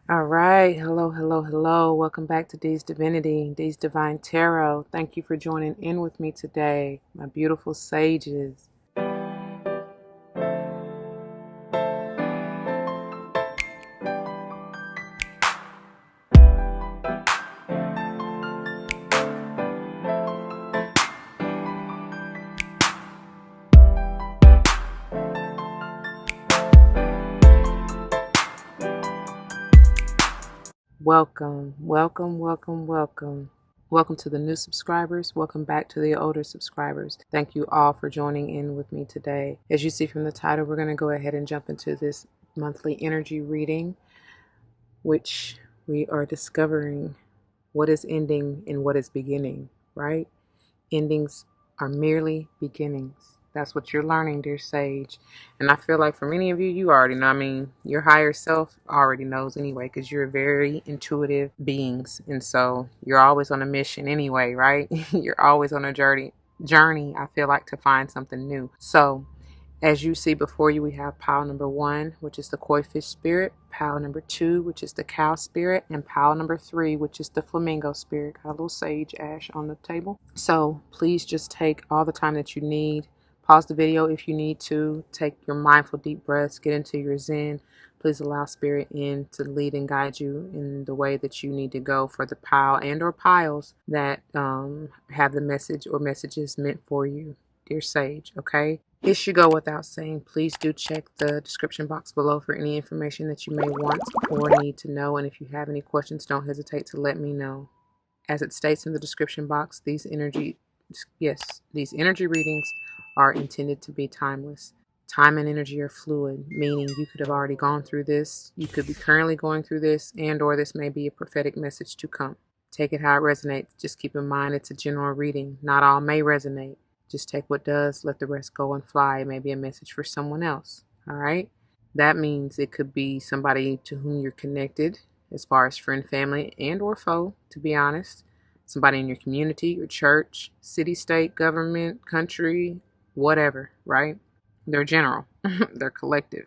All right. Hello, hello, hello. Welcome back to D's Divinity, D's Divine Tarot. Thank you for joining in with me today, my beautiful sages. Welcome, welcome, welcome, welcome. Welcome to the new subscribers. Welcome back to the older subscribers. Thank you all for joining in with me today. As you see from the title, we're going to go ahead and jump into this monthly energy reading, which we are discovering what is ending and what is beginning, right? Endings are merely beginnings. That's what you're learning, dear sage. And I feel like for many of you, you already know. I mean, your higher self already knows anyway, because you're very intuitive beings. And so you're always on a mission anyway, right? You're always on a journey, I feel like, to find something new. So as you see before you, we have pile number 1, which is the koi fish spirit, pile number 2, which is the cow spirit, and pile number 3, which is the flamingo spirit. Got a little sage ash on the table. So please just take all the time that you need. Pause the video if you need to. Take your mindful deep breaths. Get into your zen. Please allow spirit in to lead and guide you in the way that you need to go for the pile and or piles that have the message or messages meant for you, dear sage. Okay. It should go without saying, please do check the description box below for any information that you may want or need to know. And if you have any questions, don't hesitate to let me know. As it states in the description box, these energy readings are intended to be timeless. Time and energy are fluid, meaning you could have already gone through this, you could be currently going through this, and or this may be a prophetic message to come. Take it how it resonates. Just keep in mind it's a general reading. Not all may resonate. Just take what does, let the rest go and fly. It may be a message for someone else. All right? That means it could be somebody to whom you're connected, as far as friend, family, and or foe, to be honest. Somebody in your community, your church, city, state, government, country, whatever, right? They're general. They're collective.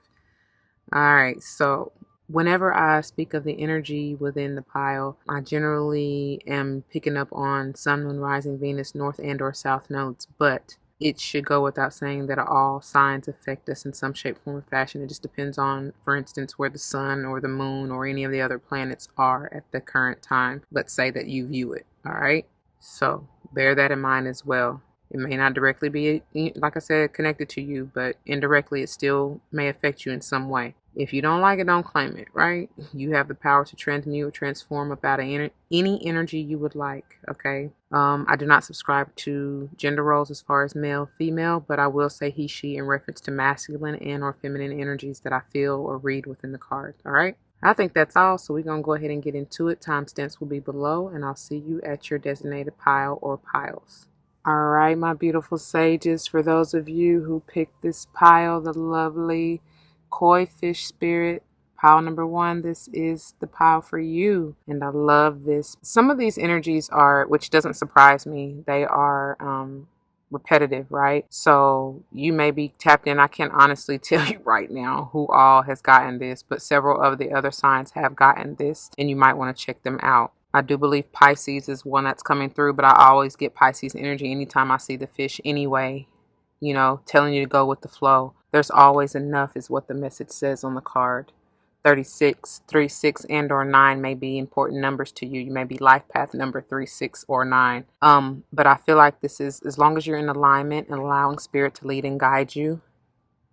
All right, so whenever I speak of the energy within the pile, I generally am picking up on Sun, Moon, Rising, Venus, North and or South nodes, but it should go without saying that all signs affect us in some shape, form, or fashion. It just depends on, for instance, where the sun or the moon or any of the other planets are at the current time. Let's say that you view it, all right? So bear that in mind as well. It may not directly be, like I said, connected to you, but indirectly it still may affect you in some way. If you don't like it, don't claim it, right? You have the power to transmute or transform about any energy you would like, okay? I do not subscribe to gender roles as far as male, female, but I will say he, she in reference to masculine and or feminine energies that I feel or read within the card, all right? I think that's all, so we're going to go ahead and get into it. Timestamps will be below, and I'll see you at your designated pile or piles. All right, my beautiful sages, for those of you who picked this pile, the lovely koi fish spirit, pile number 1, this is the pile for you. And I love this. Some of these energies are, which doesn't surprise me, they are repetitive, right? So you may be tapped in. I can't honestly tell you right now who all has gotten this, but several of the other signs have gotten this, and you might want to check them out. I do believe Pisces is one that's coming through, but I always get Pisces energy anytime I see the fish anyway, you know, telling you to go with the flow. There's always enough is what the message says on the card. 36, 3, 6, and or 9 may be important numbers to you. You may be life path number 3, 6, or 9. But I feel like this is, as long as you're in alignment and allowing spirit to lead and guide you,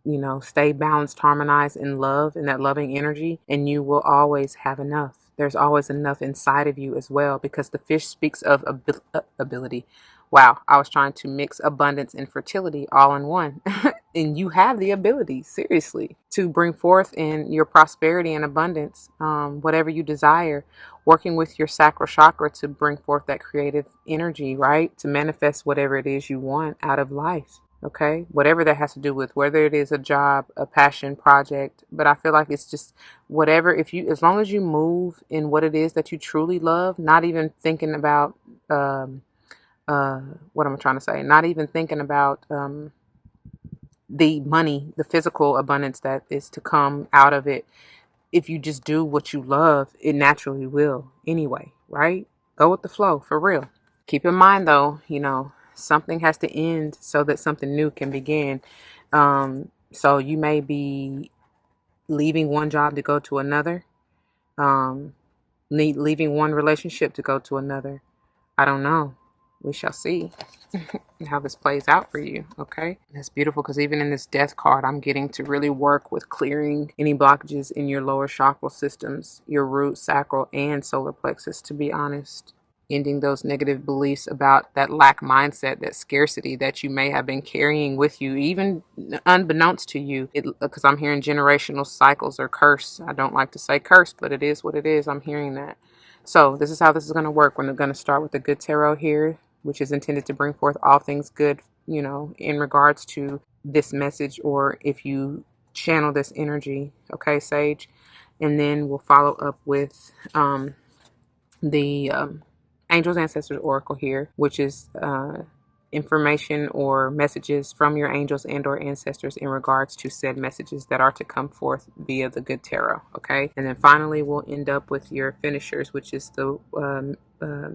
you know, stay balanced, harmonized in love, in that loving energy, and you will always have enough. There's always enough inside of you as well, because the fish speaks of ability. Wow, I was trying to mix abundance and fertility all in one. And you have the ability, seriously, to bring forth in your prosperity and abundance, whatever you desire, working with your sacral chakra to bring forth that creative energy, right? To manifest whatever it is you want out of life. Okay, whatever that has to do with, whether it is a job, a passion project, but I feel like it's just whatever, if you, as long as you move in what it is that you truly love, not even thinking about, what am I trying to say? Not even thinking about, the money, the physical abundance that is to come out of it. if you just do what you love, it naturally will anyway, right? Go with the flow, for real. Keep in mind though, something has to end so that something new can begin. So you may be leaving one job to go to another, leaving one relationship to go to another. I don't know. We shall see how this plays out for you. Okay. That's beautiful, because even in this death card, I'm getting to really work with clearing any blockages in your lower chakra systems, your root, sacral, and solar plexus, to be honest. Ending those negative beliefs about that lack mindset, that scarcity that you may have been carrying with you, even unbeknownst to you. Because I'm hearing generational cycles or curse. I don't like to say curse, but it is what it is. I'm hearing that. So this is how this is going to work. We're going to start with the good tarot here, which is intended to bring forth all things good, in regards to this message, or if you channel this energy. Okay, Sage. And then we'll follow up with the Angels Ancestors Oracle here, which is information or messages from your angels and or ancestors in regards to said messages that are to come forth via the good tarot. Okay. And then finally we'll end up with your finishers, which is the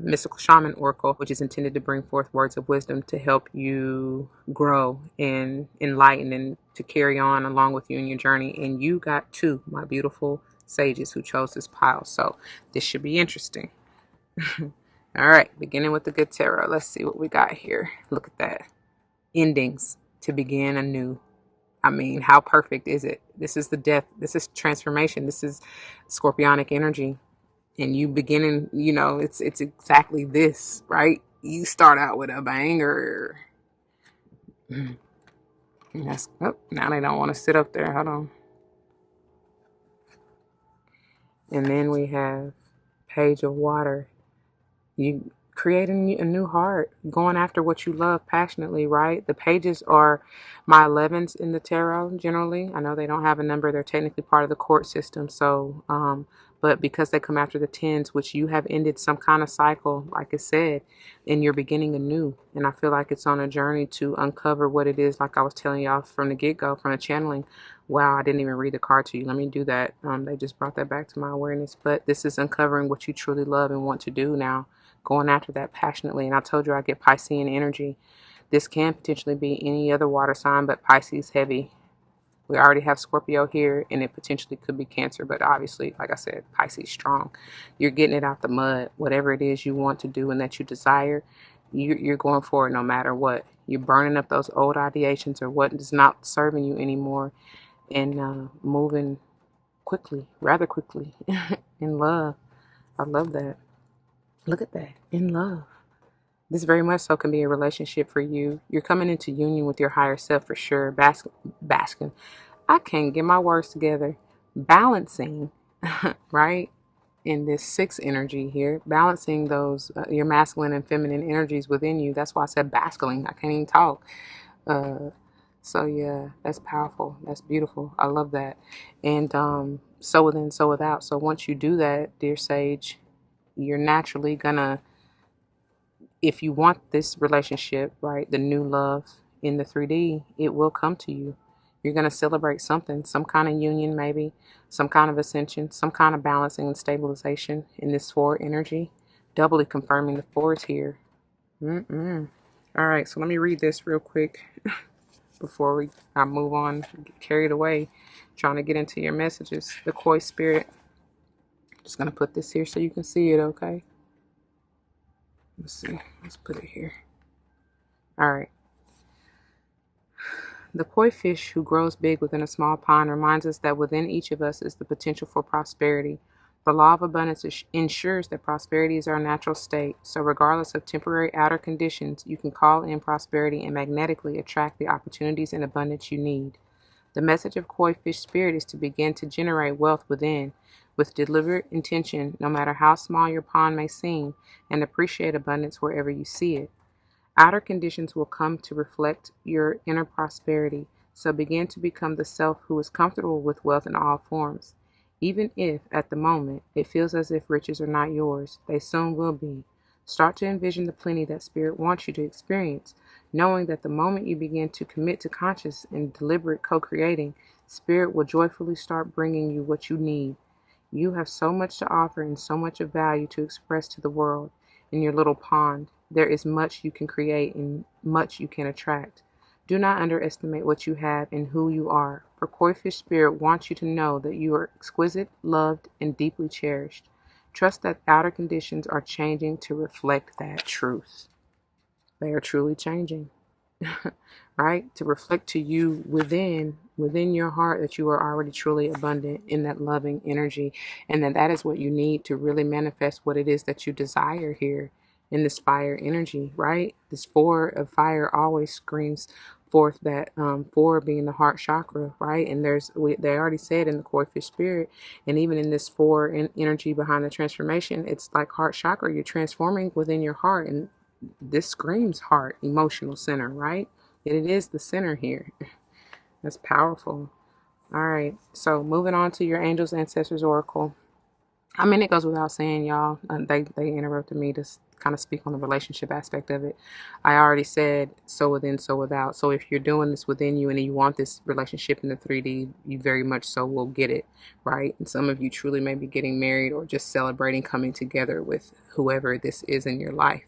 mystical shaman oracle, which is intended to bring forth words of wisdom to help you grow and enlighten and to carry on along with you in your journey. And you got two, my beautiful sages, who chose this pile. So this should be interesting. All right, beginning with the good tarot. Let's see what we got here. Look at that. Endings to begin anew. I mean, how perfect is it? This is the death. This is transformation. This is scorpionic energy. And you beginning, it's exactly this, right? You start out with a banger. That's, now they don't want to sit up there. Hold on. And then we have Page of Water. You creating a new heart, going after what you love passionately, right? The pages are my 11s in the tarot generally. I know they don't have a number. They're technically part of the court system. So, but because they come after the 10s, which you have ended some kind of cycle, like I said, and you're beginning anew. And I feel like it's on a journey to uncover what it is, like I was telling y'all from the get-go, from the channeling. Wow, I didn't even read the card to you. Let me do that. They just brought that back to my awareness. But this is uncovering what you truly love and want to do now. Going after that passionately. And I told you I get Piscean energy. This can potentially be any other water sign, but Pisces heavy. We already have Scorpio here, and it potentially could be Cancer, but obviously, like I said, Pisces strong. You're getting it out the mud. Whatever it is you want to do and that you desire, you're going for it no matter what. You're burning up those old ideations or what is not serving you anymore, and moving quickly, rather quickly, in love. I love that. Look at that. In love. This very much so can be a relationship for you. You're coming into union with your higher self for sure. Basking. I can't get my words together. Balancing, right? In this 6 energy here. Balancing those, your masculine and feminine energies within you. That's why I said basking. I can't even talk. So yeah, that's powerful. That's beautiful. I love that. And so within, so without. So once you do that, dear Sage, you're naturally gonna, if you want this relationship, right, the new love in the 3D, it will come to you. You're gonna celebrate something, some kind of union, maybe some kind of ascension, some kind of balancing and stabilization in this 4 energy, doubly confirming the 4s here. All right, so let me read this real quick before I move on, get carried away, trying to get into your messages. The Koi Spirit. Just gonna put this here so you can see it, okay? Let's see. Let's put it here. All right. The koi fish who grows big within a small pond reminds us that within each of us is the potential for prosperity. The law of abundance ensures that prosperity is our natural state. So regardless of temporary outer conditions, you can call in prosperity and magnetically attract the opportunities and abundance you need. The message of koi fish spirit is to begin to generate wealth within, with deliberate intention, no matter how small your pond may seem, and appreciate abundance wherever you see it. Outer conditions will come to reflect your inner prosperity, so begin to become the self who is comfortable with wealth in all forms. Even if, at the moment, it feels as if riches are not yours, they soon will be. Start to envision the plenty that Spirit wants you to experience, knowing that the moment you begin to commit to conscious and deliberate co-creating, Spirit will joyfully start bringing you what you need. You have so much to offer and so much of value to express to the world in your little pond. There is much you can create and much you can attract. Do not underestimate what you have and who you are, for Koi Fish Spirit wants you to know that you are exquisite, loved, and deeply cherished. Trust that outer conditions are changing to reflect that truth. They are truly changing. Right? To reflect to you within your heart that you are already truly abundant in that loving energy, and that is what you need to really manifest what it is that you desire here in this fire energy, right? This four of fire always screams forth that four being the heart chakra, right? And they already said in the Koi Fish Spirit, and even in this four energy behind the transformation, it's like heart chakra. You're transforming within your heart, and this screams heart, emotional center, right? It is the center here. That's powerful. All right. So moving on to your angels, ancestors, oracle. I mean, it goes without saying, y'all. They interrupted me to kind of speak on the relationship aspect of it. I already said so within, so without. So if you're doing this within you and you want this relationship in the 3D, you very much so will get it, right? And some of you truly may be getting married or just celebrating coming together with whoever this is in your life.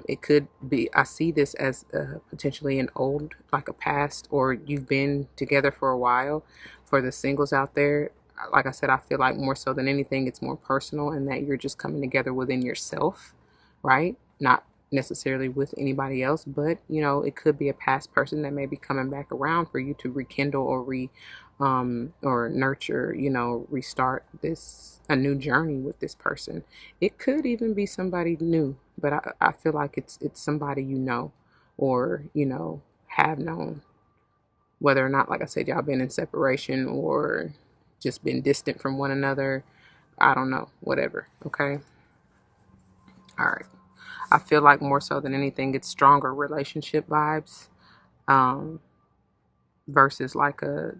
It could be, I see this as potentially an old, like a past, or you've been together for a while. For the singles out there, like I said, I feel like more so than anything, it's more personal, and that you're just coming together within yourself, right? Not necessarily with anybody else, but it could be a past person that may be coming back around for you to rekindle or nurture, restart a new journey with this person. It could even be somebody new, but I feel like it's somebody or have known, whether or not, like I said, y'all been in separation or just been distant from one another. I don't know, whatever. Okay. All right. I feel like more so than anything, it's stronger relationship vibes versus like a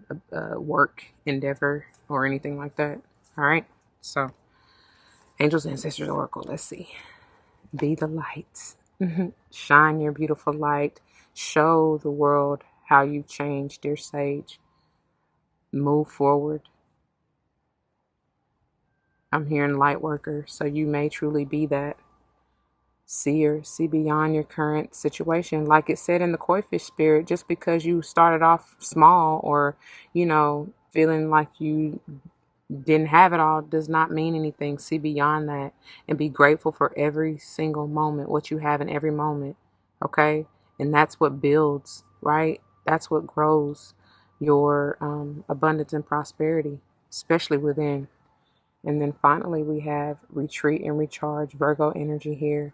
work endeavor or anything like that. All right. So, angels, ancestors, oracle. Let's see. Be the light. Shine your beautiful light. Show the world how you've changed, dear sage. Move forward. I'm hearing light worker, so you may truly be that. Seer, see beyond your current situation. Like it said in the Koi Fish Spirit, just because you started off small or, feeling like you didn't have it all does not mean anything. See beyond that and be grateful for every single moment, what you have in every moment. Okay. And that's what builds, right? That's what grows your abundance and prosperity, especially within. And then finally, we have retreat and recharge, Virgo energy here,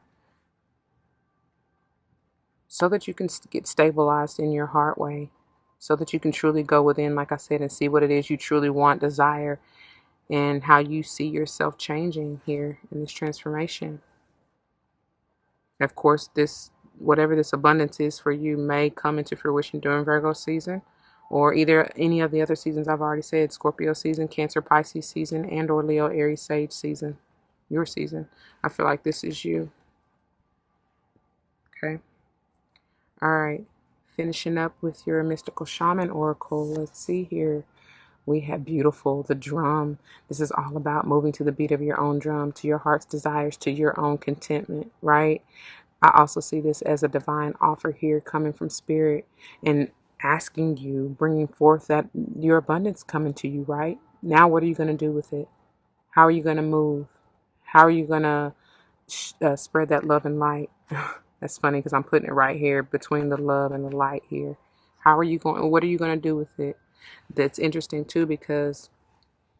so that you can get stabilized in your heart way, so that you can truly go within, like I said, and see what it is you truly want, desire, and how you see yourself changing here in this transformation. Of course, whatever this abundance is for you may come into fruition during Virgo season, or either any of the other seasons I've already said: Scorpio season, Cancer, Pisces season, and or Leo, Aries, Sage season. Your season. I feel like this is you. Okay. All right. Finishing up with your mystical shaman oracle. Let's see here. We have beautiful, the drum. This is all about moving to the beat of your own drum, to your heart's desires, to your own contentment, right? I also see this as a divine offer here coming from spirit and asking you, bringing forth that your abundance coming to you, right? Now, what are you going to do with it? How are you going to move? How are you going to spread that love and light? That's funny because I'm putting it right here between the love and the light here. What are you going to do with it? That's interesting too, because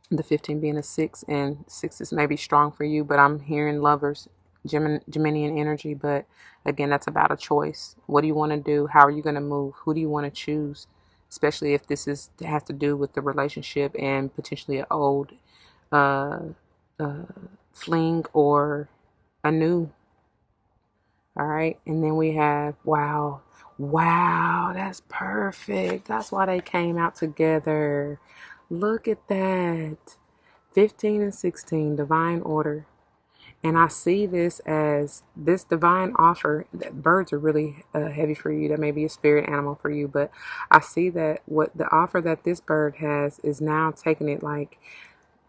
the 15 being a 6, and 6s may be strong for you, but I'm hearing lovers, Geminian energy. But again, that's about a choice. What do you want to do? How are you going to move? Who do you want to choose? Especially if this has to do with the relationship and potentially an old fling or a new. All right. And then we have, wow, that's perfect. That's why they came out together. Look at that. 15 and 16, divine order. And I see this as this divine offer. That birds are really heavy for you. That may be a spirit animal for you. But I see that what the offer that this bird has is now taking it like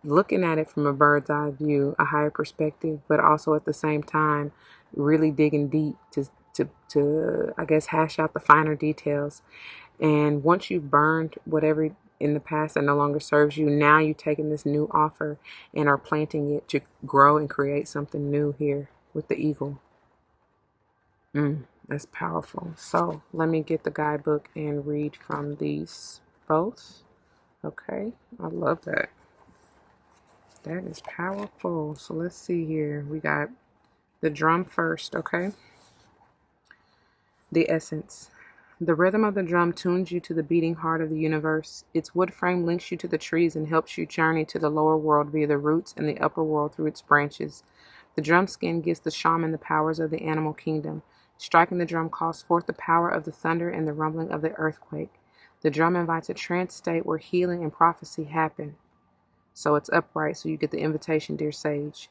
looking at it from a bird's eye view, a higher perspective, but also at the same time, really digging deep to I guess, hash out the finer details. And once you've burned whatever in the past that no longer serves you, now you're taking this new offer and are planting it to grow and create something new here with the eagle. That's powerful. So let me get the guidebook and read from these both. Okay, I love that. That is powerful. So let's see here. We got the drum first, okay? The essence. The rhythm of the drum tunes you to the beating heart of the universe. Its wood frame links you to the trees and helps you journey to the lower world via the roots and the upper world through its branches. The drum skin gives the shaman the powers of the animal kingdom. Striking the drum calls forth the power of the thunder and the rumbling of the earthquake. The drum invites a trance state where healing and prophecy happen. So it's upright, so you get the invitation, dear sage,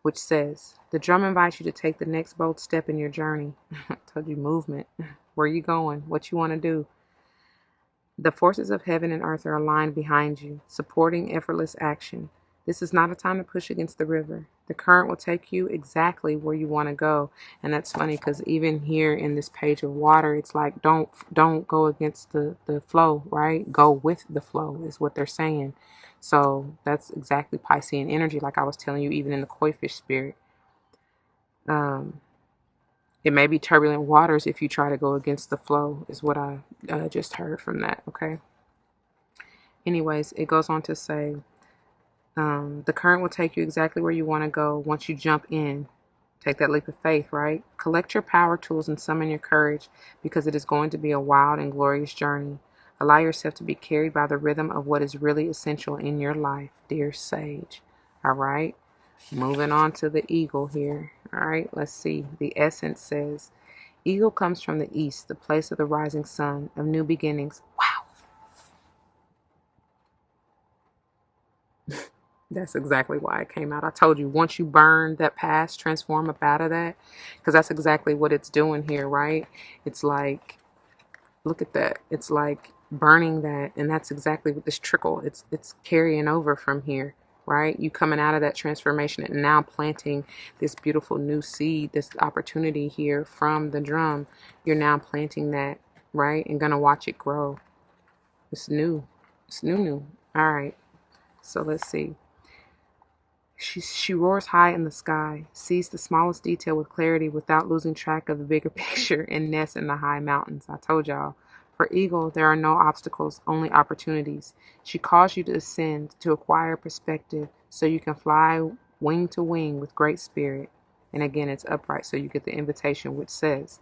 which says, the drum invites you to take the next bold step in your journey. I told you, movement. Where are you going? What you want to do? The forces of heaven and earth are aligned behind you, supporting effortless action. This is not a time to push against the river. The current will take you exactly where you want to go. And that's funny because even here in this page of water, it's like, don't go against the flow, right? Go with the flow is what they're saying. So that's exactly Piscean energy, like I was telling you, even in the koi fish spirit. It may be turbulent waters if you try to go against the flow, is what I just heard from that, okay? Anyways, it goes on to say, the current will take you exactly where you want to go once you jump in. Take that leap of faith, right? Collect your power tools and summon your courage because it is going to be a wild and glorious journey. Allow yourself to be carried by the rhythm of what is really essential in your life, dear sage. All right? Moving on to the eagle here. All right, let's see. The essence says, eagle comes from the east, the place of the rising sun, of new beginnings. Wow. That's exactly why it came out. I told you, once you burn that past, transform up out of that, because that's exactly what it's doing here, right? It's like, look at that. It's like burning that, and that's exactly what this trickle, it's carrying over from here, right? You coming out of that transformation and now planting this beautiful new seed, this opportunity here from the drum. You're now planting that, right? And gonna watch it grow. It's new. It's new. All right. So let's see. She roars high in the sky, sees the smallest detail with clarity without losing track of the bigger picture, and nests in the high mountains. I told y'all. For eagle, there are no obstacles, only opportunities. She calls you to ascend, to acquire perspective, so you can fly wing to wing with great spirit. And again, it's upright, so you get the invitation, which says,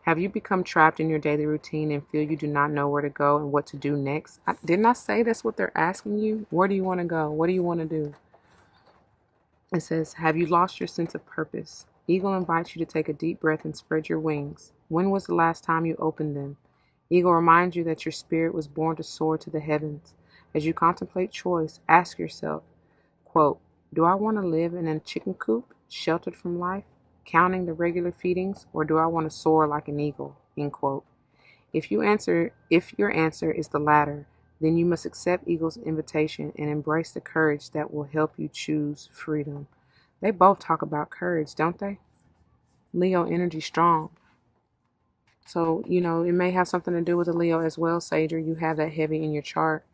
have you become trapped in your daily routine and feel you do not know where to go and what to do next? Didn't I say that's what they're asking you? Where do you want to go? What do you want to do? It says, have you lost your sense of purpose? Eagle invites you to take a deep breath and spread your wings. When was the last time you opened them? Eagle reminds you that your spirit was born to soar to the heavens. As you contemplate choice, ask yourself, quote, do I want to live in a chicken coop, sheltered from life, counting the regular feedings, or do I want to soar like an eagle? End quote. If your answer is the latter, then you must accept Eagle's invitation and embrace the courage that will help you choose freedom. They both talk about courage, don't they? Leo energy strong. So, it may have something to do with the Leo as well, Sage, or you have that heavy in your chart.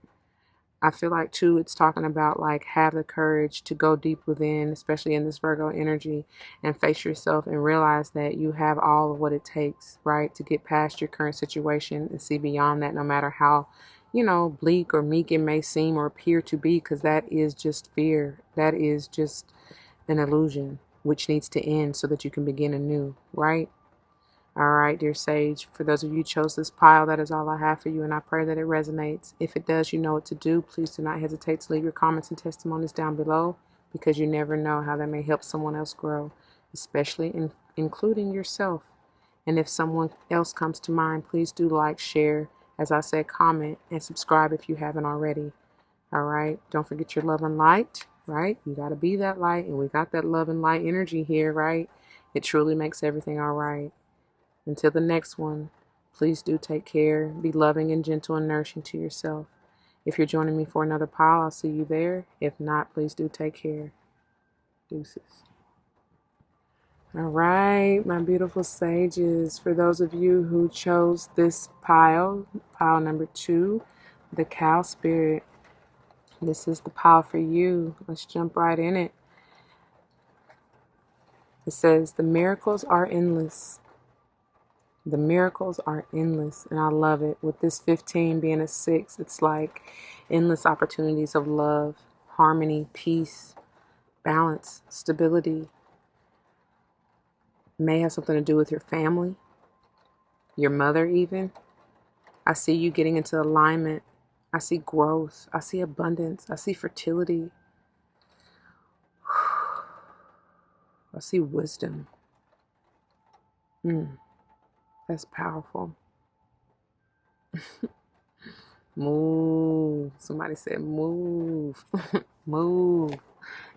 I feel like, too, it's talking about, like, have the courage to go deep within, especially in this Virgo energy, and face yourself and realize that you have all of what it takes, right, to get past your current situation and see beyond that, no matter how, bleak or meek it may seem or appear to be, because that is just fear. That is just an illusion, which needs to end so that you can begin anew, right? All right, dear Sage, for those of you who chose this pile, that is all I have for you, and I pray that it resonates. If it does, you know what to do. Please do not hesitate to leave your comments and testimonies down below, because you never know how that may help someone else grow, especially including yourself. And if someone else comes to mind, please do like, share, as I said, comment, and subscribe if you haven't already. All right, don't forget your love and light, right? You got to be that light, and we got that love and light energy here, right? It truly makes everything all right. Until the next one, please do take care. Be loving and gentle and nourishing to yourself. If you're joining me for another pile, I'll see you there. If not, please do take care. Deuces. All right, my beautiful sages. For those of you who chose this pile number 2, the cow spirit, this is the pile for you. Let's jump right in it. It says, the miracles are endless. The miracles are endless, and I love it. With this 15 being a 6, it's like endless opportunities of love, harmony, peace, balance, stability. It may have something to do with your family, your mother even. I see you getting into alignment. I see growth. I see abundance. I see fertility. I see wisdom. That's powerful. Move. Somebody said move. Move.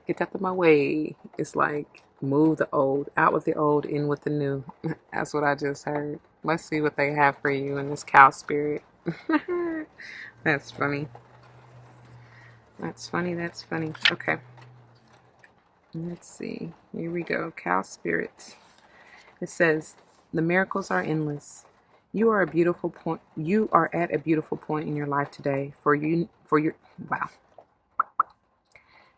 Get out of my way. It's like move the old, out with the old, in with the new. That's what I just heard. Let's see what they have for you in this cow spirit. That's funny. That's funny. That's funny. Okay. Let's see. Here we go. Cow spirits. It says, the miracles are endless. You are at a beautiful point in your life today.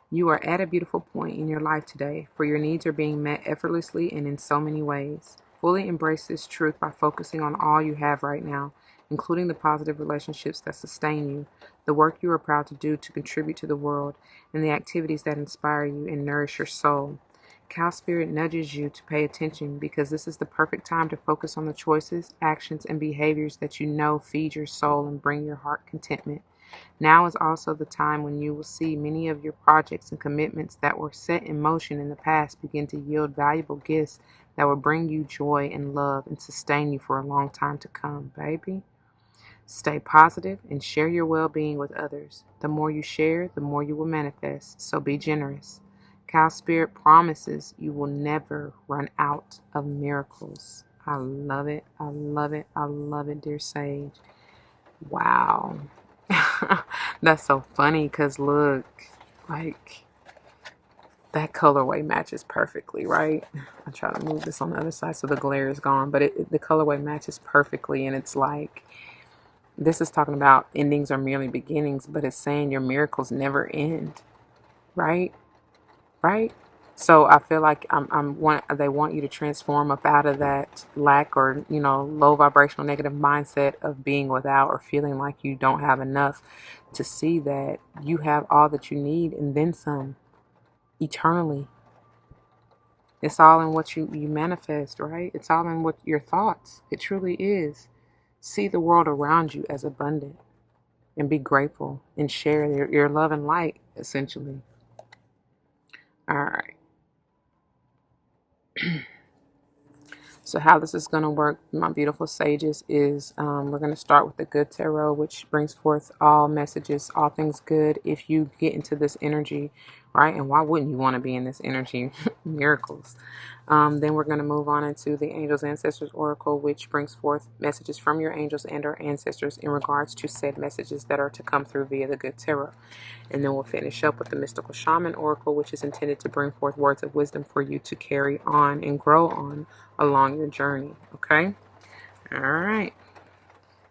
You are at a beautiful point in your life today, for your needs are being met effortlessly and in so many ways. Fully embrace this truth by focusing on all you have right now, including the positive relationships that sustain you, the work you are proud to do to contribute to the world, and the activities that inspire you and nourish your soul. Cow Spirit nudges you to pay attention because this is the perfect time to focus on the choices, actions, and behaviors that you know feed your soul and bring your heart contentment. Now is also the time when you will see many of your projects and commitments that were set in motion in the past begin to yield valuable gifts that will bring you joy and love and sustain you for a long time to come, baby. Stay positive and share your well-being with others. The more you share, the more you will manifest, so be generous. Cow Spirit promises you will never run out of miracles. I love it. I love it. I love it, dear Sage. Wow. That's so funny because look, like that colorway matches perfectly, right? I try to move this on the other side so the glare is gone, but the colorway matches perfectly, and it's like this is talking about endings are merely beginnings, but it's saying your miracles never end, right? Right? So I feel like they want you to transform up out of that lack or, low vibrational negative mindset of being without or feeling like you don't have enough, to see that you have all that you need and then some eternally. It's all in what you manifest, right? It's all in what your thoughts. It truly is. See the world around you as abundant and be grateful and share your love and light, essentially. All right. So how this is going to work, my beautiful sages, is we're going to start with the good tarot, which brings forth all messages, all things good. If you get into this energy, right? And why wouldn't you want to be in this energy? Miracles. Then we're going to move on into the Angels Ancestors Oracle, which brings forth messages from your angels and our ancestors in regards to said messages that are to come through via the good tarot. And then we'll finish up with the Mystical Shaman Oracle, which is intended to bring forth words of wisdom for you to carry on and grow on along your journey. Okay? All right.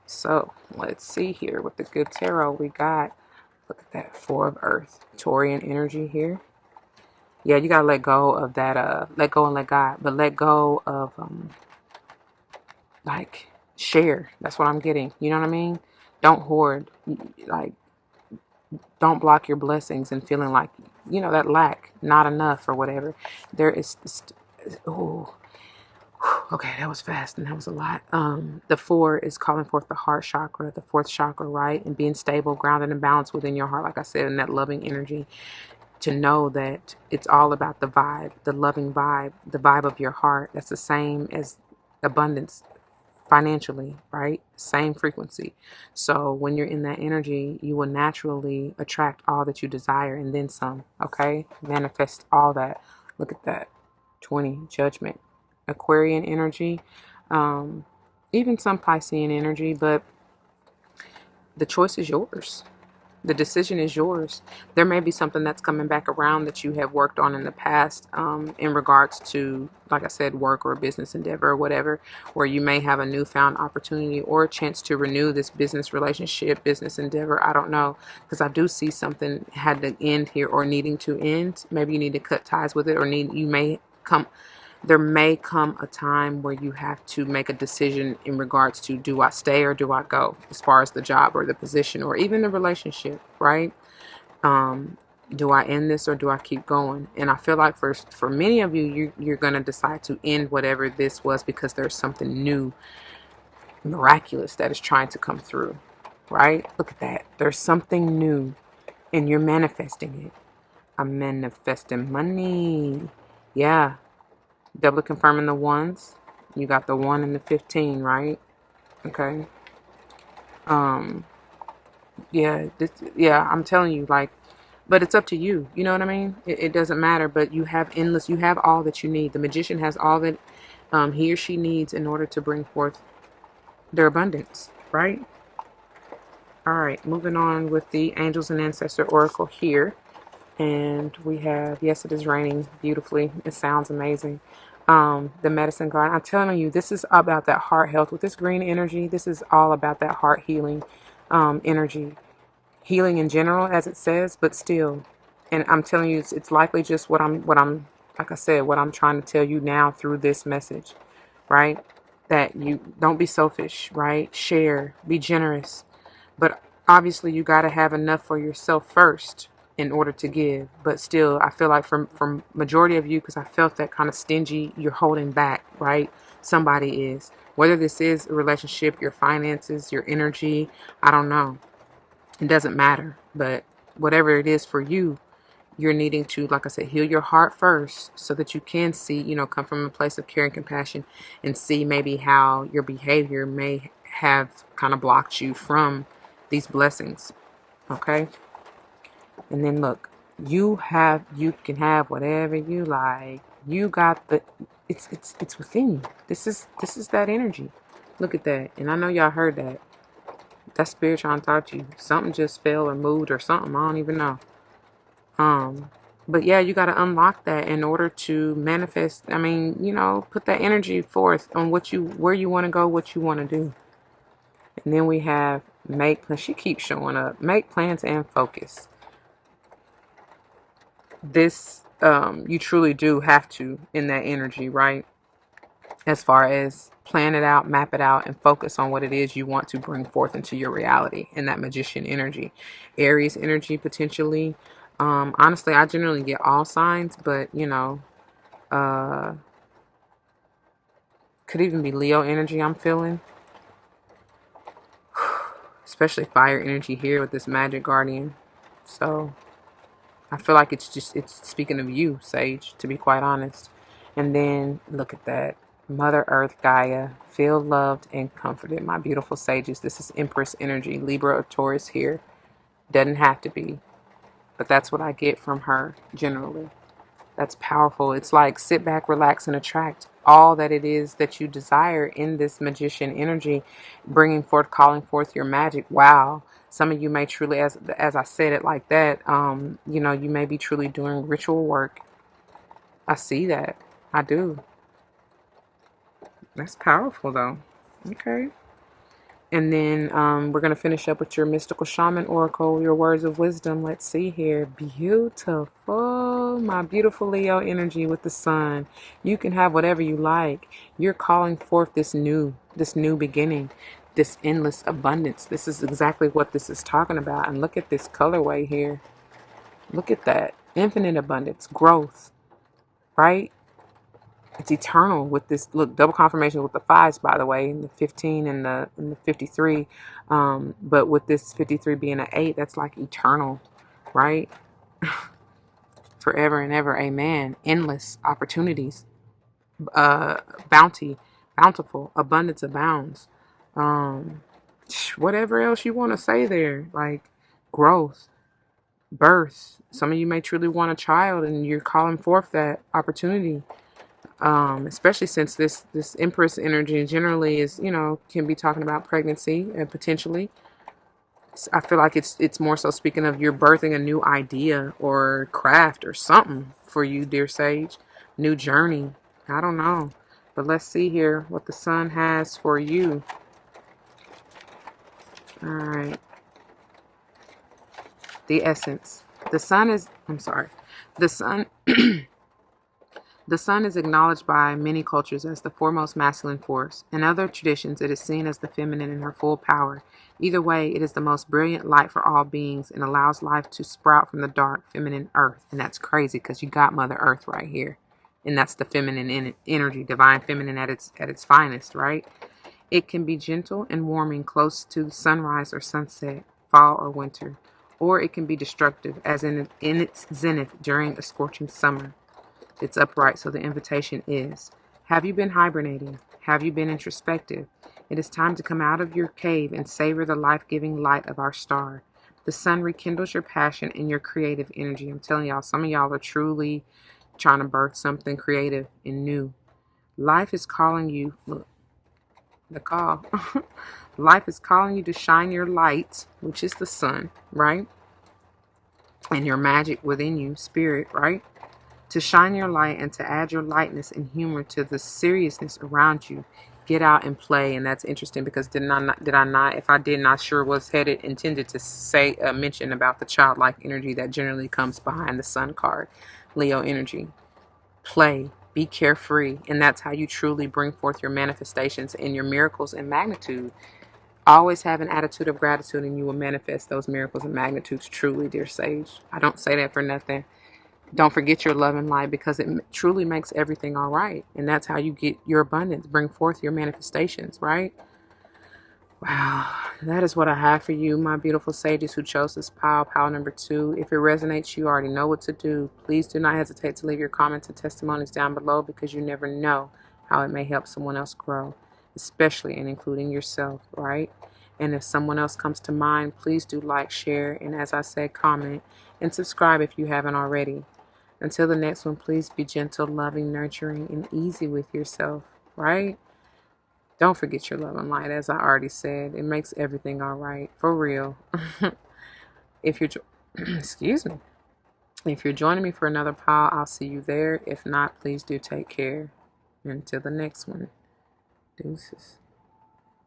So let's see here with the good tarot we got. Look at that, 4 of Earth. Taurian energy here. Yeah, you got to let go of that, let go and let God, but let go of, like, share. That's what I'm getting. You know what I mean? Don't hoard. Like, don't block your blessings and feeling like, that lack, not enough or whatever. There is, okay, that was fast and that was a lot. The 4 is calling forth the heart chakra, the 4th chakra, right? And being stable, grounded, and balanced within your heart, like I said, in that loving energy. To know that it's all about the vibe, the loving vibe, the vibe of your heart. That's the same as abundance financially, right? Same frequency. So when you're in that energy, you will naturally attract all that you desire and then some, okay? Manifest all that. Look at that. 20, Judgment. Aquarian energy. Even some Piscean energy, but the choice is yours. The decision is yours. There may be something that's coming back around that you have worked on in the past, in regards to, like I said, work or business endeavor or whatever, where you may have a newfound opportunity or a chance to renew this business relationship, business endeavor. I don't know, because I do see something had to end here or needing to end. Maybe you need to cut ties with it, or there may come a time where you have to make a decision in regards to, do I stay or do I go, as far as the job or the position or even the relationship, right? Do I end this or do I keep going? And I feel like for many of you, you're going to decide to end whatever this was, because there's something new, miraculous, that is trying to come through, right? Look at that. There's something new and you're manifesting it. I'm manifesting money. Yeah. Double confirming the ones. You got the 1 and the 15, right? Okay. Yeah, I'm telling you, like, but it's up to you. You know what I mean? It doesn't matter, but you have all that you need. The magician has all that he or she needs in order to bring forth their abundance, right? All right, moving on with the Angels and Ancestor Oracle here. And we have, yes, it is raining beautifully. It sounds amazing. The Medicine Garden. I'm telling you, this is about that heart health. With this green energy, this is all about that heart healing energy. Healing in general, as it says, but still. And I'm telling you, it's likely just what I'm, like I said, what I'm trying to tell you now through this message, right? That you don't be selfish, right? Share, be generous. But obviously you got to have enough for yourself first in order to give. But still, I feel like from majority of you, because I felt that kind of stingy, you're holding back, right? Somebody is. Whether this is a relationship, your finances, your energy, I don't know. It doesn't matter. But whatever it is for you, you're needing to, like I said, heal your heart first so that you can see, come from a place of care and compassion and see maybe how your behavior may have kind of blocked you from these blessings. Okay. And then look, you can have whatever you like. You got it's within you. This is that energy. Look at that. And I know y'all heard that. That spirit trying to talk to you. Something just fell or moved or something. I don't even know. But yeah, you got to unlock that in order to manifest. I mean, put that energy forth on where you want to go, what you want to do. And then we have she keeps showing up. Make plans and focus. This, you truly do have to, in that energy, right? As far as plan it out, map it out, and focus on what it is you want to bring forth into your reality in that Magician energy. Aries energy, potentially. Honestly, I generally get all signs, but, could even be Leo energy I'm feeling. Especially fire energy here with this Magic Guardian. So I feel like it's speaking of you, Sage, to be quite honest. And then look at that. Mother Earth, Gaia, feel loved and comforted. My beautiful sages. This is Empress energy. Libra or Taurus here. Doesn't have to be. But that's what I get from her generally. That's powerful. It's like sit back, relax, and attract all that it is that you desire in this Magician energy, bringing forth, calling forth your magic. Wow. Some of you may truly, as I said it like that, you may be truly doing ritual work. I see that. I do. That's powerful, though. Okay. And then we're going to finish up with your Mystical Shaman Oracle, your words of wisdom. Let's see here. Beautiful. My beautiful Leo energy with the sun. You can have whatever you like. You're calling forth this new beginning, this endless abundance. This is exactly what this is talking about. And look at this colorway here. Look at that. Infinite abundance, growth, right? It's eternal with this. Look, double confirmation with the 5s, by the way, and the 15 and the 53. But with this 53 being an 8, that's like eternal, right? Forever and ever, amen. Endless opportunities, bountiful, abundance abounds. Whatever else you want to say there, like growth, birth. Some of you may truly want a child, and you're calling forth that opportunity. Especially since this Empress energy generally is, can be talking about pregnancy and potentially. I feel like it's more so speaking of you're birthing a new idea or craft or something for you, dear Sage. New journey. I don't know. But let's see here what the sun has for you. All right. The essence. The sun is, I'm sorry. The sun The sun is acknowledged by many cultures as the foremost masculine force. In other traditions, it is seen as the feminine in her full power. Either way, it is the most brilliant light for all beings and allows life to sprout from the dark, feminine earth. And that's crazy because you got Mother Earth right here. And that's the feminine energy, divine feminine at its finest, right? It can be gentle and warming close to sunrise or sunset, fall or winter. Or it can be destructive, as in its zenith during a scorching summer. It's upright, so the invitation is, have you been hibernating? Have you been introspective? It is time to come out of your cave and savor the life-giving light of our star. The sun rekindles your passion and your creative energy. I'm telling y'all, some of y'all are truly trying to birth something creative and new. Life is calling you, look, the call. Life is calling you to shine your light, which is the sun, right? And your magic within you, spirit, right? To shine your light and to add your lightness and humor to the seriousness around you. Get out and play. And that's interesting because did I not, if I did not sure was intended to say, mention about the childlike energy that generally comes behind the sun card, Leo energy. Play, be carefree. And that's how you truly bring forth your manifestations and your miracles in magnitude. Always have an attitude of gratitude and you will manifest those miracles and magnitudes truly, dear Sage. I don't say that for nothing. Don't forget your love and light because it truly makes everything all right. And that's how you get your abundance, bring forth your manifestations, right? Wow, that is what I have for you, my beautiful sages who chose this pile number 2. If it resonates, you already know what to do. Please do not hesitate to leave your comments and testimonies down below because you never know how it may help someone else grow, especially and including yourself, right? And if someone else comes to mind, please do like, share, and as I said, comment and subscribe if you haven't already. Until the next one, please be gentle, loving, nurturing, and easy with yourself, right? Don't forget your love and light, as I already said. It makes everything all right, for real. If you're, excuse me. If you're joining me for another pile, I'll see you there. If not, please do take care. Until the next one, deuces.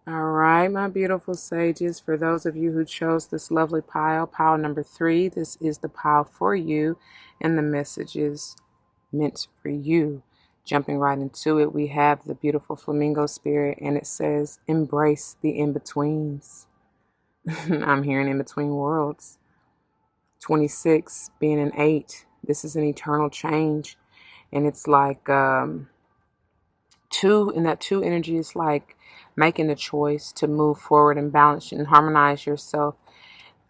All right, my beautiful sages, for those of you who chose this lovely pile number 3, this is the pile for you, and the message is meant for you. Jumping right into it, we have the beautiful Flamingo spirit, and it says, embrace the in-betweens. I'm hearing in-between worlds. 26 being an 8, this is an eternal change, and it's like 2, and that 2 energy is like making the choice to move forward and balance and harmonize yourself.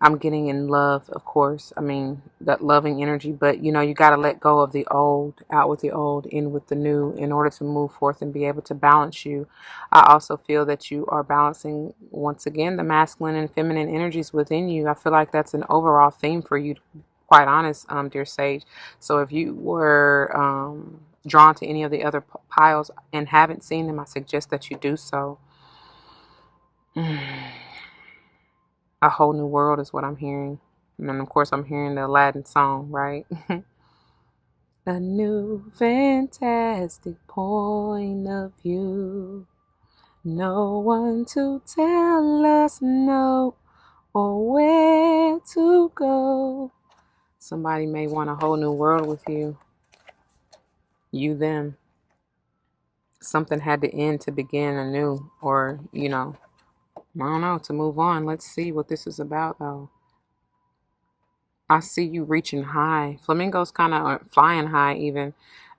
I'm getting in love, of course. I mean, that loving energy, but you know, you got to let go of the old, out with the old, in with the new, in order to move forth and be able to balance you. I also feel that you are balancing, once again, the masculine and feminine energies within you. I feel like that's an overall theme for you, quite honest, dear Sage. So if you were drawn to any of the other piles and haven't seen them, I suggest that you do so. A whole new world is what I'm hearing. And of course, I'm hearing the Aladdin song, right? A new fantastic point of view. No one to tell us no or where to go. Somebody may want a whole new world with you. You, them. Something had to end to begin anew, or, you know, I don't know, to move on. Let's see what this is about, though. I see you reaching high. Flamingos kind of flying high, even.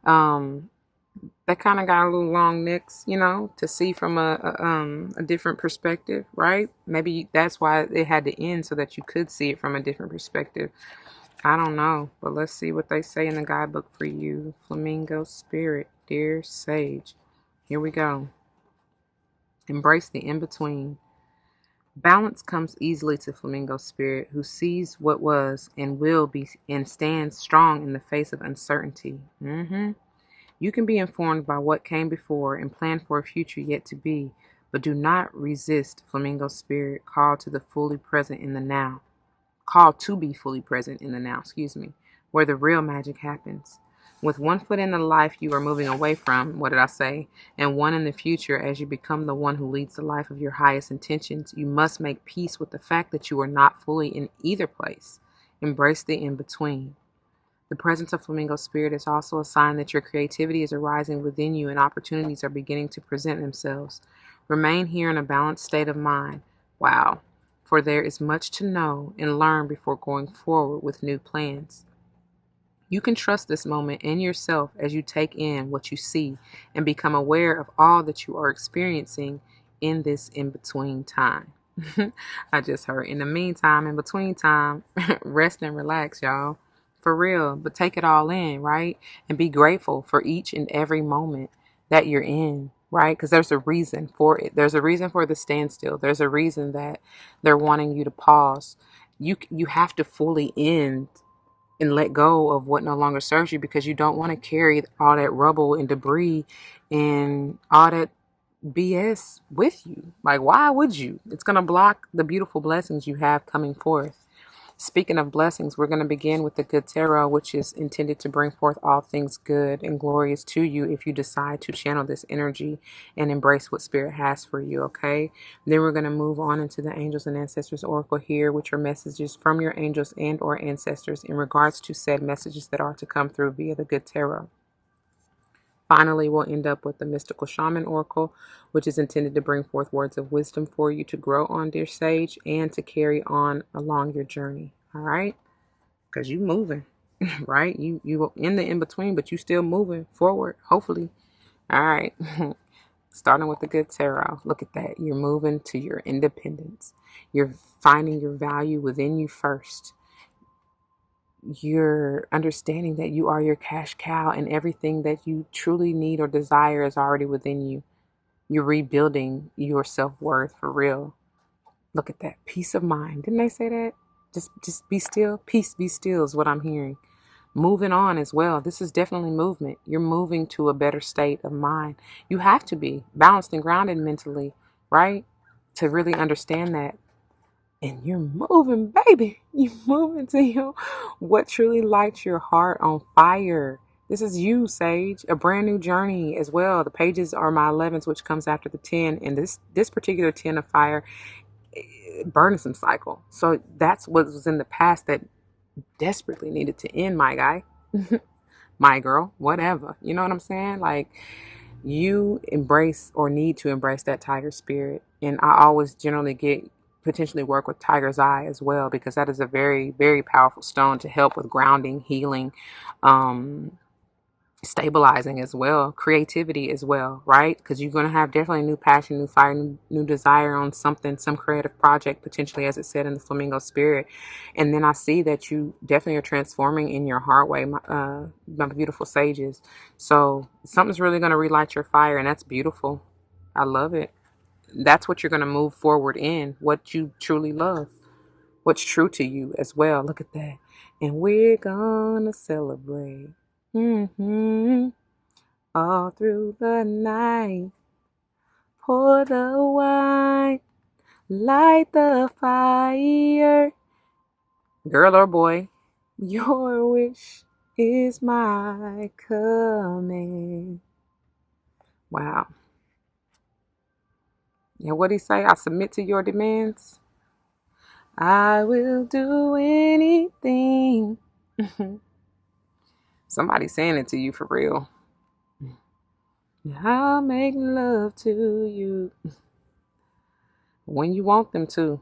They kind of got a little long necks, you know, to see from a different perspective, right? Maybe that's why it had to end, so that you could see it from a different perspective. I don't know, but let's see what they say in the guidebook for you. Flamingo spirit, dear Sage. Here we go. Embrace the in-between. Balance comes easily to Flamingo spirit, who sees what was and will be and stands strong in the face of uncertainty. You can be informed by what came before and plan for a future yet to be, But do not resist Flamingo spirit, called to the fully present in the now. Called to be fully present in the now, where the real magic happens. With one foot in the life you are moving away from, what did I say? And one in the future as you become the one who leads the life of your highest intentions, you must make peace with the fact that you are not fully in either place. Embrace the in-between. The presence of Flamingo spirit is also a sign that your creativity is arising within you and opportunities are beginning to present themselves. Remain here in a balanced state of mind. Wow. For there is much to know and learn before going forward with new plans. You can trust this moment and yourself as you take in what you see and become aware of all that you are experiencing in this in-between time. I just heard in the meantime, in between time, rest and relax, y'all. For real, but take it all in, right? And be grateful for each and every moment that you're in, right? Because there's a reason for it. There's a reason for the standstill. There's a reason that they're wanting you to pause. You have to fully end and let go of what no longer serves you, because you don't want to carry all that rubble and debris and all that BS with you. Like, why would you? It's going to block the beautiful blessings you have coming forth. Speaking of blessings, we're going to begin with the good tarot, which is intended to bring forth all things good and glorious to you if you decide to channel this energy and embrace what spirit has for you, okay? Then we're going to move on into the angels and ancestors oracle here, which are messages from your angels and or ancestors in regards to said messages that are to come through via the good tarot. Finally, we'll end up with the mystical shaman oracle, which is intended to bring forth words of wisdom for you to grow on, dear sage, and to carry on along your journey. All right, because you moving, right? You in the in between, but you still moving forward. Hopefully, all right. Starting with the good tarot. Look at that. You're moving to your independence. You're finding your value within you first. You're understanding that you are your cash cow and everything that you truly need or desire is already within you. You're rebuilding your self-worth for real. Look at that. Peace of mind. Didn't they say that? Just be still. Peace, be still is what I'm hearing. Moving on as well. This is definitely movement. You're moving to a better state of mind. You have to be balanced and grounded mentally, right? To really understand that. And you're moving, baby. You're moving to what truly lights your heart on fire. This is you, Sage. A brand new journey as well. The pages are my 11s, which comes after the 10. And this particular 10 of fire, burdensome cycle. So that's what was in the past that desperately needed to end, my guy. My girl, whatever. You know what I'm saying? Like, you embrace or need to embrace that tiger spirit. And I always generally potentially work with tiger's eye as well, because that is a very, very powerful stone to help with grounding, healing, stabilizing as well, creativity as well, right? Because you're going to have definitely new passion, new fire, new desire on something, some creative project, potentially, as it said in the flamingo spirit. And then I see that you definitely are transforming in your heart way, my beautiful sages. So something's really going to relight your fire, and that's beautiful. I love it. That's what you're going to move forward in, what you truly love, what's true to you as well. Look at that. And we're going to celebrate. All through the night. Pour the wine. Light the fire. Girl or boy, your wish is my command. Wow. And what'd he say? I submit to your demands. I will do anything. Somebody's saying it to you for real. I'll make love to you when you want them to.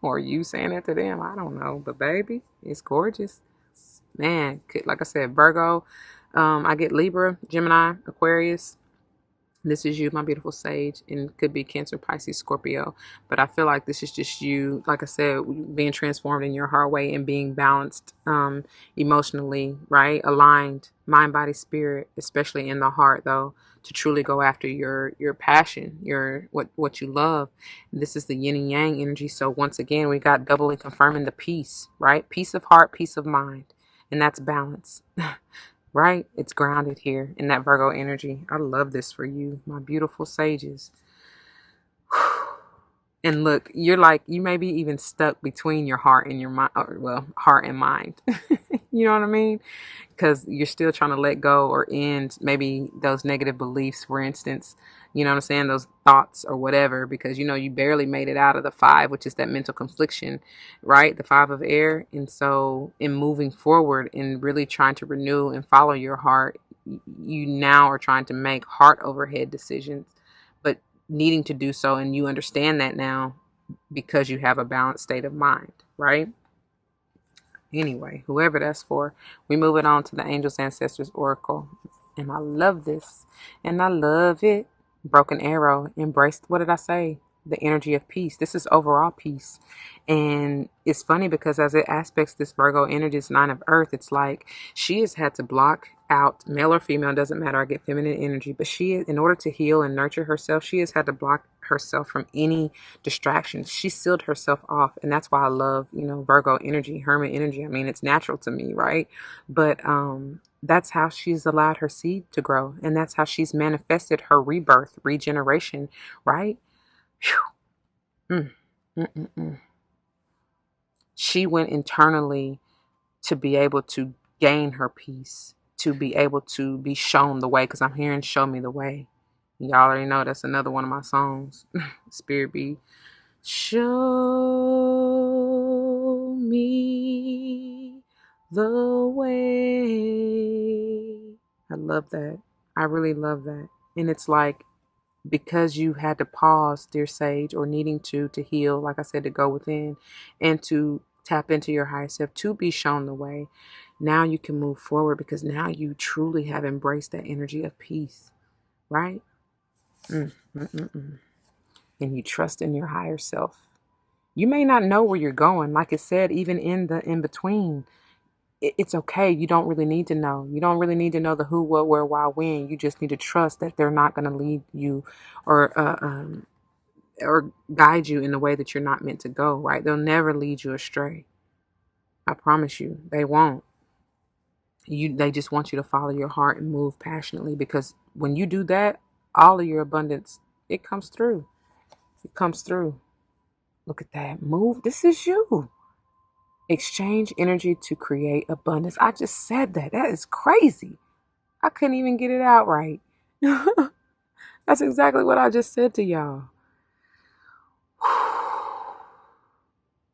Or you saying it to them. I don't know. But baby, it's gorgeous. Man, like I said, Virgo. I get Libra, Gemini, Aquarius. This is you, my beautiful sage, and could be Cancer, Pisces, Scorpio. But I feel like this is just you, like I said, being transformed in your heart way and being balanced emotionally, right? Aligned, mind, body, spirit, especially in the heart, though, to truly go after your passion, your what you love. This is the yin and yang energy. So once again, we got doubly confirming the peace, right? Peace of heart, peace of mind. And that's balance. Right? It's grounded here in that Virgo energy. I love this for you, my beautiful sages. And look, you're like, you may be even stuck between your heart and your mind, or well, heart and mind. You know what I mean? Because you're still trying to let go or end maybe those negative beliefs, for instance, you know what I'm saying? Those thoughts or whatever, because you barely made it out of the five, which is that mental confliction, right? The five of air. And so in moving forward and really trying to renew and follow your heart, you now are trying to make heart overhead decisions, but needing to do so. And you understand that now because you have a balanced state of mind, right? Anyway, whoever that's for, we moving on to the Angels Ancestors Oracle. And I love this. And I love it. Broken arrow. Embrace, what did I say? The energy of peace. This is overall peace. And it's funny because as it aspects this Virgo energy, this 9 of earth, it's like she has had to block out, male or female, doesn't matter. I get feminine energy. But she, in order to heal and nurture herself, she has had to block herself from any distractions. She sealed herself off. And that's why I love, Virgo energy, Hermit energy. I mean, it's natural to me, right? But that's how she's allowed her seed to grow. And that's how she's manifested her rebirth, regeneration, right? She went internally to be able to gain her peace, to be able to be shown the way, because I'm hearing show me the way. Y'all already know that's another one of my songs. Spirit be, show me the way. I love that. I really love that. And it's like, because you had to pause, dear sage, or needing to heal, like I said, to go within and to tap into your higher self, to be shown the way. Now you can move forward because now you truly have embraced that energy of peace, right? And you trust in your higher self. You may not know where you're going. Like it said, even in the in-between, it's okay. You don't really need to know. You don't really need to know the who, what, where, why, when. You just need to trust that they're not going to lead you or guide you in the way that you're not meant to go, right? They'll never lead you astray. I promise you, they won't. They just want you to follow your heart and move passionately, because when you do that, all of your abundance, it comes through. It comes through. Look at that. Move. This is you. Exchange energy to create abundance. I just said that. That is crazy. I couldn't even get it out right. That's exactly what I just said to y'all.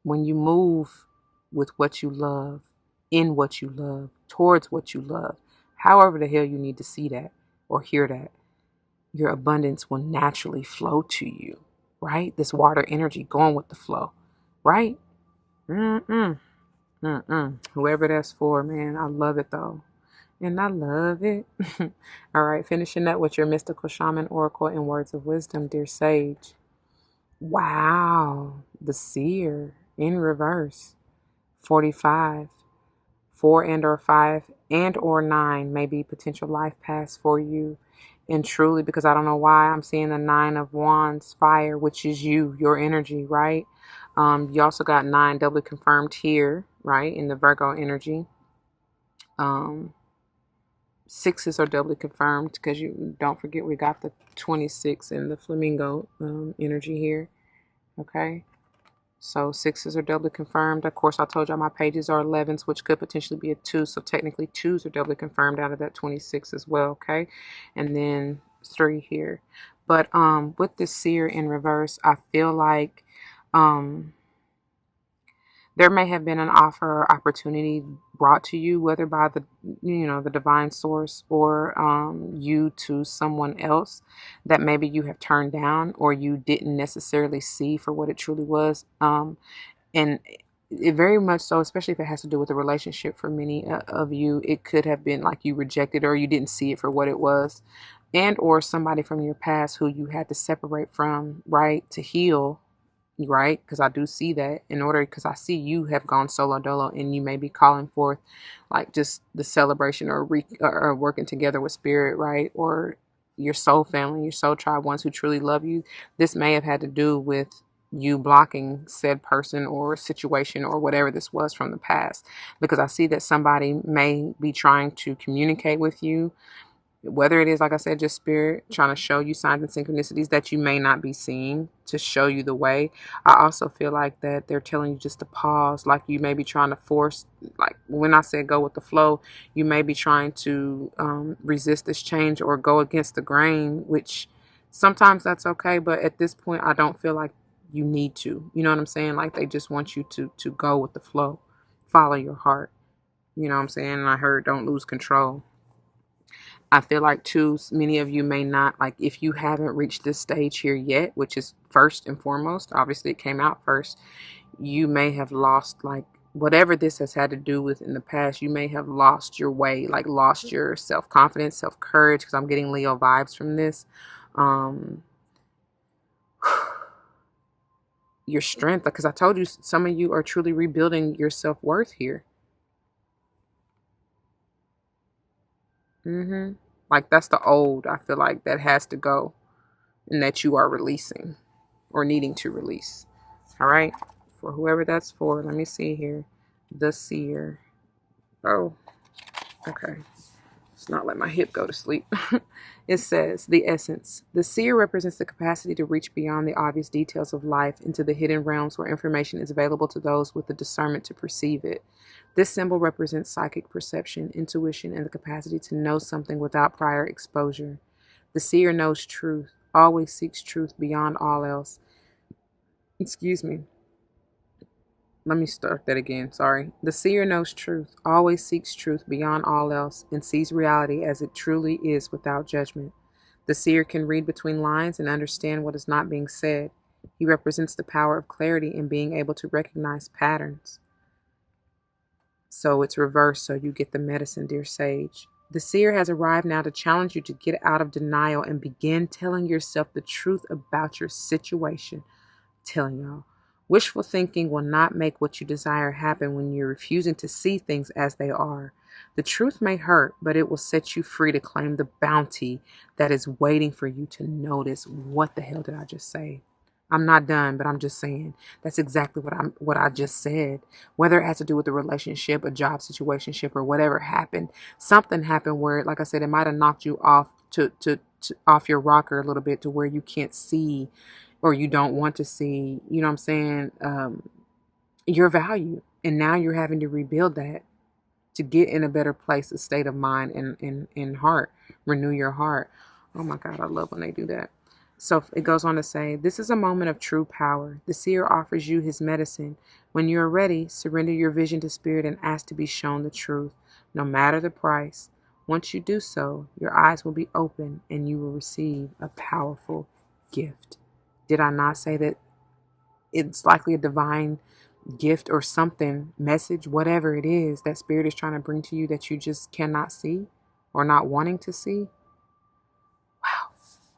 When you move with what you love, in what you love, towards what you love, however the hell you need to see that or hear that, your abundance will naturally flow to you, right? This water energy going with the flow, right? Whoever that's for, man, I love it though. And I love it. All right, finishing up with your mystical shaman oracle and words of wisdom, dear sage. Wow, the seer in reverse. 45. 4 and or 5 and or 9 may be potential life paths for you. And truly, because I don't know why I'm seeing the 9 of wands, fire, which is you, your energy, right? You also got 9 doubly confirmed here, right, in the Virgo energy. 6s are doubly confirmed because you don't forget we got the 26 in the Flamingo energy here. Okay. So 6s are doubly confirmed. Of course, I told y'all my pages are 11s, which could potentially be a 2. So technically 2s are doubly confirmed out of that 26 as well. Okay. And then 3 here. But with this seer in reverse, I feel like there may have been an offer or opportunity brought to you, whether by the divine source or you to someone else that maybe you have turned down or you didn't necessarily see for what it truly was. And it very much so, especially if it has to do with a relationship for many of you, it could have been like you rejected or you didn't see it for what it was, and or somebody from your past who you had to separate from, right, to heal. Right, because I do see that because I see you have gone solo dolo and you may be calling forth like just the celebration or working together with spirit, right, or your soul family, your soul tribe, ones who truly love you. This may have had to do with you blocking said person or situation or whatever this was from the past, because I see that somebody may be trying to communicate with you Whether it is, like I said, just spirit trying to show you signs and synchronicities that you may not be seeing to show you the way. I also feel like that they're telling you just to pause, like you may be trying to force, like when I said go with the flow, you may be trying to resist this change or go against the grain, which sometimes that's okay. But at this point, I don't feel like you need to. You know what I'm saying? Like they just want you to go with the flow, follow your heart. You know what I'm saying? And I heard don't lose control. I feel like too, many of you may not, like if you haven't reached this stage here yet, which is first and foremost, obviously it came out first, you may have lost like whatever this has had to do with in the past. You may have lost your way, like lost your self-confidence, self-courage, because I'm getting Leo vibes from this. Your strength, because I told you some of you are truly rebuilding your self-worth here. Like that's the old, I feel like that has to go and that you are releasing or needing to release. All right, for whoever that's for, let me see here. The seer. Oh, okay. Let's not let my hip go to sleep. It says, the essence. The seer represents the capacity to reach beyond the obvious details of life into the hidden realms where information is available to those with the discernment to perceive it. This symbol represents psychic perception, intuition, and the capacity to know something without prior exposure. The seer knows truth, always seeks truth beyond all else. Excuse me. Let me start that again. Sorry. The seer knows truth, always seeks truth beyond all else, and sees reality as it truly is without judgment. The seer can read between lines and understand what is not being said. He represents the power of clarity in being able to recognize patterns. So it's reversed, so you get the medicine, dear sage. The seer has arrived now to challenge you to get out of denial and begin telling yourself the truth about your situation. I'm telling y'all. Wishful thinking will not make what you desire happen when you're refusing to see things as they are. The truth may hurt, but it will set you free to claim the bounty that is waiting for you to notice. What the hell did I just say? I'm not done, but I'm just saying that's exactly what I just said. Whether it has to do with a relationship, a job situationship, or whatever happened, something happened where, like I said, it might have knocked you off to off your rocker a little bit to where you can't see or you don't want to see, you know what I'm saying, your value. And now you're having to rebuild that to get in a better place, a state of mind and heart. Renew your heart. Oh my God, I love when they do that. So it goes on to say, this is a moment of true power. The seer offers you his medicine. When you are ready, surrender your vision to spirit and ask to be shown the truth, no matter the price. Once you do so, your eyes will be open and you will receive a powerful gift. Did I not say that it's likely a divine gift or something, message, whatever it is that spirit is trying to bring to you that you just cannot see or not wanting to see? Wow.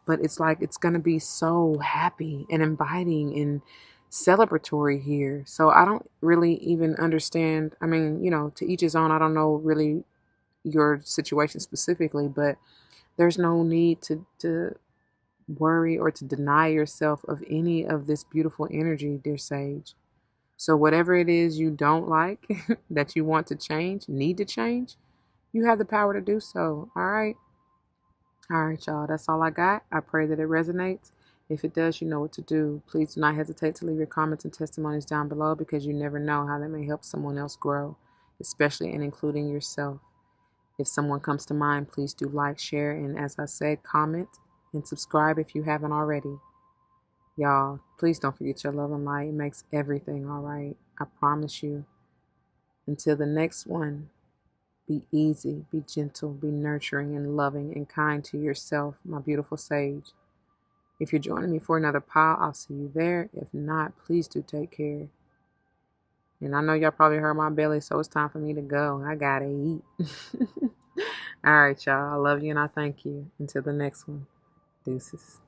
But it's like it's going to be so happy and inviting and celebratory here. So I don't really even understand. I mean, you know, to each his own. I don't know really your situation specifically, but there's no need to worry or to deny yourself of any of this beautiful energy, dear sage. So whatever it is you don't like that you want to change, need to change, you have the power to do so. All right, y'all, that's all I got. I pray that it resonates. If it does, you know what to do. Please do not hesitate to leave your comments and testimonies down below, because you never know how that may help someone else grow, especially and including yourself. If someone comes to mind, please do like, share, and as I said, comment and subscribe if you haven't already. Y'all, please don't forget your love and light. It makes everything all right. I promise you. Until the next one, be easy, be gentle, be nurturing and loving and kind to yourself, my beautiful sage. If you're joining me for another pile, I'll see you there. If not, please do take care. And I know y'all probably heard my belly, so it's time for me to go. I gotta eat. All right, y'all. I love you and I thank you. Until the next one. Deuces.